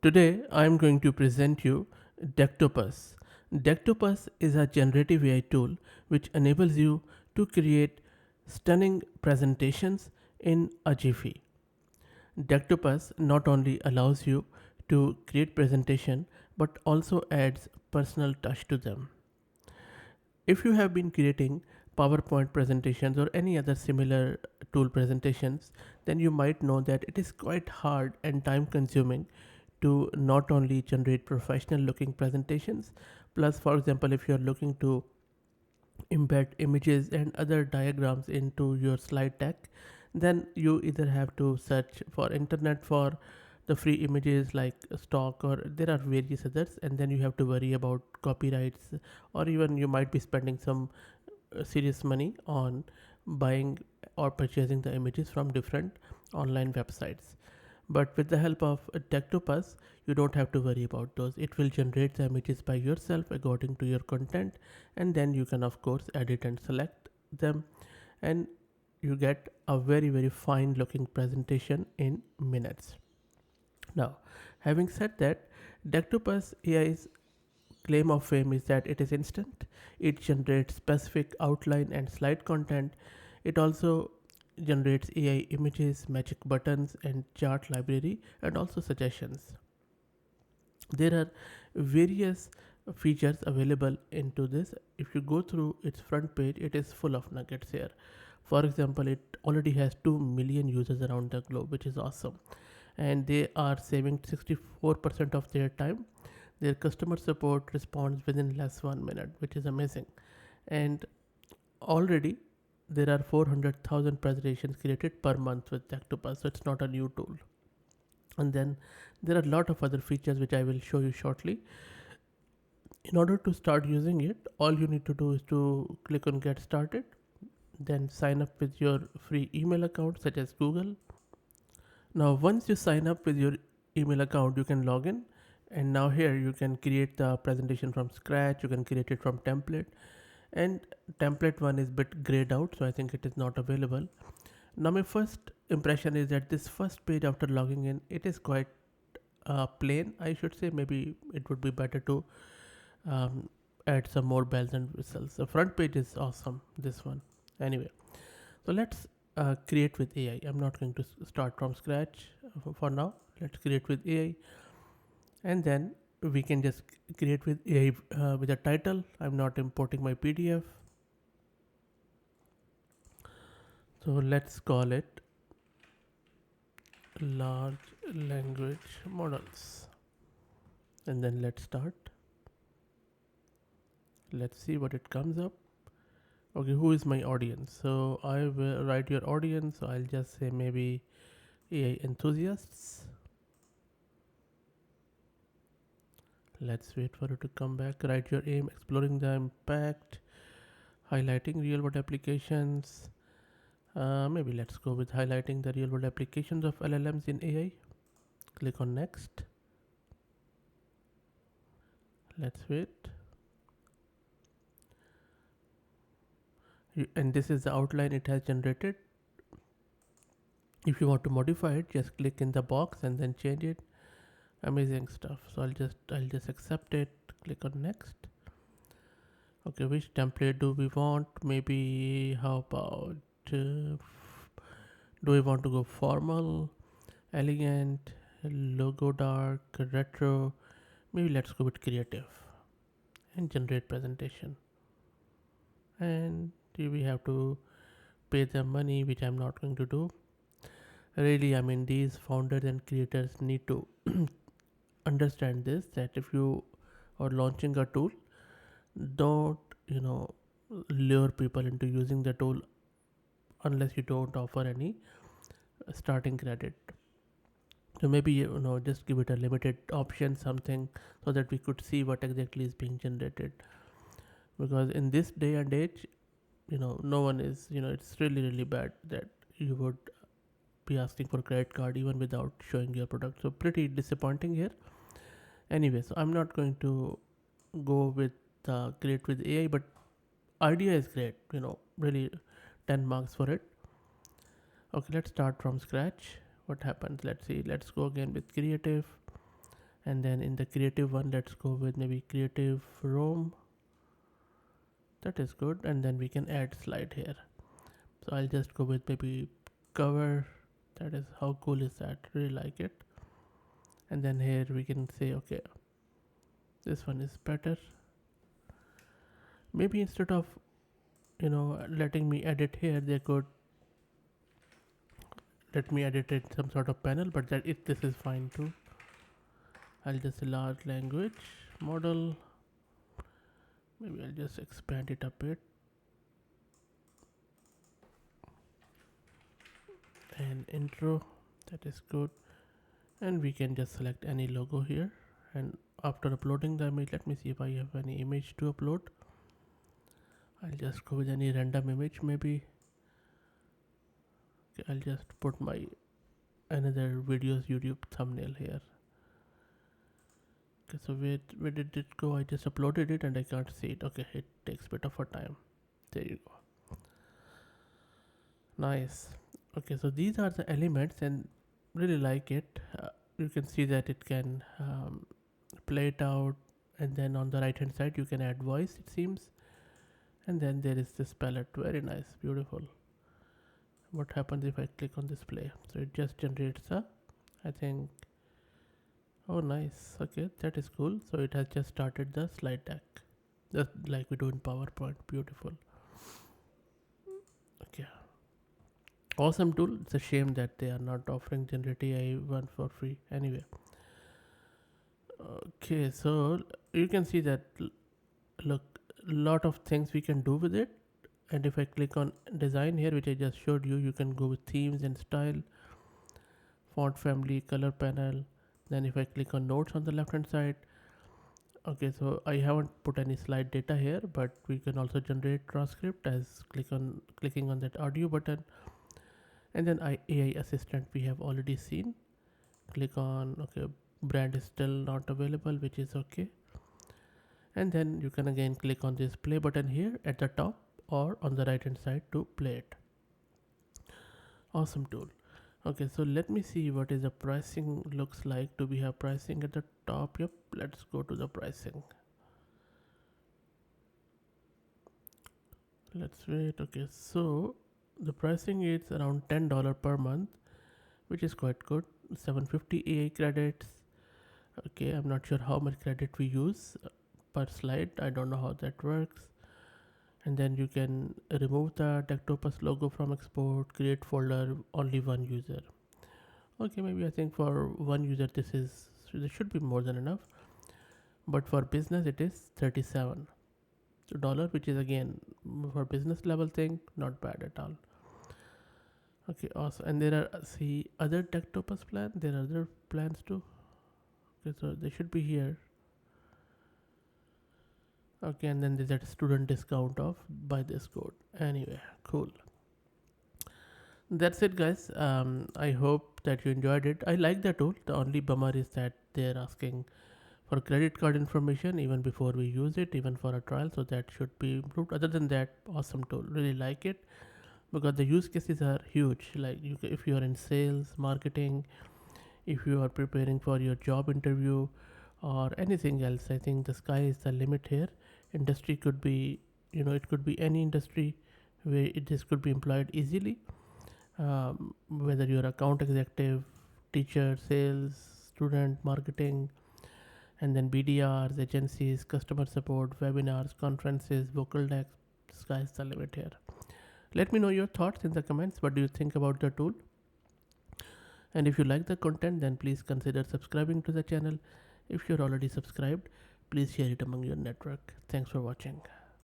Today I am going to present you Decktopus. Decktopus is a generative AI tool which enables you to create stunning presentations in a jiffy. Decktopus not only allows you to create presentation but also adds personal touch to them. If you have been creating PowerPoint presentations or any other similar tool presentations, then you might know that it is quite hard and time consuming to not only generate professional looking presentations, plus, for example, if you're looking to embed images and other diagrams into your slide deck, then you either have to search for internet for the free images like stock, or there are various others, and then you have to worry about copyrights, or even you might be spending some serious money on buying or purchasing the images from different online websites. But with the help of Decktopus, you don't have to worry about those. It will generate the images by yourself according to your content, and then you can, of course, edit and select them, and you get a very fine looking presentation in minutes. Now, having said that, Decktopus AI's claim of fame is that it is instant, it generates specific outline and slide content, it also generates AI images, magic buttons, and chart library, and also suggestions. There are various features available into this. If you go through its front page, it is full of nuggets here. For example, it already has 2 million users around the globe, which is awesome. And they are saving 64% of their time. Their customer support responds within less 1 minute, which is amazing. And already there are 400,000 presentations created per month with Decktopus, so it's not a new tool. And then there are a lot of other features which I will show you shortly. In order to start using it, all you need to do is to click on Get Started, then sign up with your free email account such as Google. Now, once you sign up with your email account, you can log in, and now here you can create the presentation from scratch. You can create it from template, and template one is bit grayed out, so I think it is not available. Now my first impression is that this first page after logging in, it is quite plain, I should say. Maybe it would be better to um, add some more bells and whistles. The front page is awesome, this one. Anyway, so let's create with AI. I'm not going to start from scratch for now. Let's create with AI, and then we can just create with AI with a title. I'm not importing my PDF, so let's call it large language models, and then let's start. Let's see what it comes up. Okay, who is my audience? So I will write your audience, so I'll just say maybe AI enthusiasts. Let's wait for it to come back. Write your aim, exploring the impact, highlighting real world applications. Maybe let's go with highlighting the real world applications of LLMs in AI. Click on next. Let's wait. And this is the outline it has generated. If you want to modify it, just click in the box and then change it. Amazing stuff. So I'll just accept it. Click on next. Okay, which template do we want? Maybe how about do we want to go formal, elegant, logo dark, retro? Maybe let's go with creative and generate presentation. And we have to pay them money, which I'm not going to do. Really, I mean, these founders and creators need to understand this, that if you are launching a tool, don't lure people into using the tool unless you don't offer any starting credit. So maybe just give it a limited option, something, so that we could see what exactly is being generated. Because in this day and age, no one is, it's really bad that you would be asking for credit card even without showing your product. So pretty disappointing here. Anyway, so I'm not going to go with create with AI, but idea is great. Really 10 marks for it. Okay, let's start from scratch. What happens? Let's see. Let's go again with creative, And then in the creative one, let's go with maybe creative room. That is good. And then we can add slide here. So I'll just go with maybe cover. That is, how cool is that? Really like it. And then here we can say, okay, this one is better. Maybe instead of letting me edit here, they could let me edit it some sort of panel, but this is fine too. I'll just say large language model. Maybe I'll just expand it a bit. And intro, that is good. And we can just select any logo here. And after uploading the image, let me see if I have any image to upload. I'll just go with any random image maybe. Okay, I'll just put my another video's YouTube thumbnail here. Okay, so where did it go? I just uploaded it and I can't see it. Okay, it takes a bit of a time. There you go. Nice. Okay, so these are the elements and really like it. You can see that it can play it out, and then on the right hand side you can add voice, it seems. And then there is this palette. Very nice, beautiful. What happens if I click on this play? So it just generates a, I think, oh nice, okay, that is cool. So it has just started the slide deck, just like we do in PowerPoint. Beautiful. Okay, awesome tool. It's a shame that they are not offering generative AI one for free anyway. Okay, so you can see that, look, lot of things we can do with it. And if I click on design here, which I just showed you, you can go with themes and style, font family, color panel. Then if I click on notes on the left hand side, okay, so I haven't put any slide data here, but we can also generate transcript as clicking on that audio button. And then AI assistant we have already seen. Click on, okay, brand is still not available, which is okay. And then you can again click on this play button here at the top or on the right hand side to play it. Awesome tool. Okay, so let me see what is the pricing looks like. Do we have pricing at the top? Yep, let's go to the pricing. Let's wait. Okay, so the pricing is around $10 per month, which is quite good. 750 AI credits. Okay, I'm not sure how much credit we use per slide. I don't know how that works. And then you can remove the Decktopus logo from export, create folder, only one user. Okay, maybe I think for one user this should be more than enough. But for business it is $37, which is again for business level thing, not bad at all. Okay, awesome. And there are, see, other Decktopus plan. There are other plans too. Okay, so they should be here. Okay, and then there's that student discount of buy this code. Anyway, cool. That's it, guys. I hope that you enjoyed it. I like the tool. The only bummer is that they're asking for credit card information even before we use it, even for a trial. So that should be improved. Other than that, awesome tool. Really like it because the use cases are huge. Like if you are in sales, marketing, if you are preparing for your job interview or anything else, I think the sky is the limit here. Industry could be, it could be any industry where this could be employed easily. Whether you're account executive, teacher, sales, student, marketing, and then BDRs, agencies, customer support, webinars, conferences, vocal decks, sky's the limit here. Let me know your thoughts in the comments. What do you think about the tool? And if you like the content, then please consider subscribing to the channel. If you're already subscribed, please share it among your network. Thanks for watching.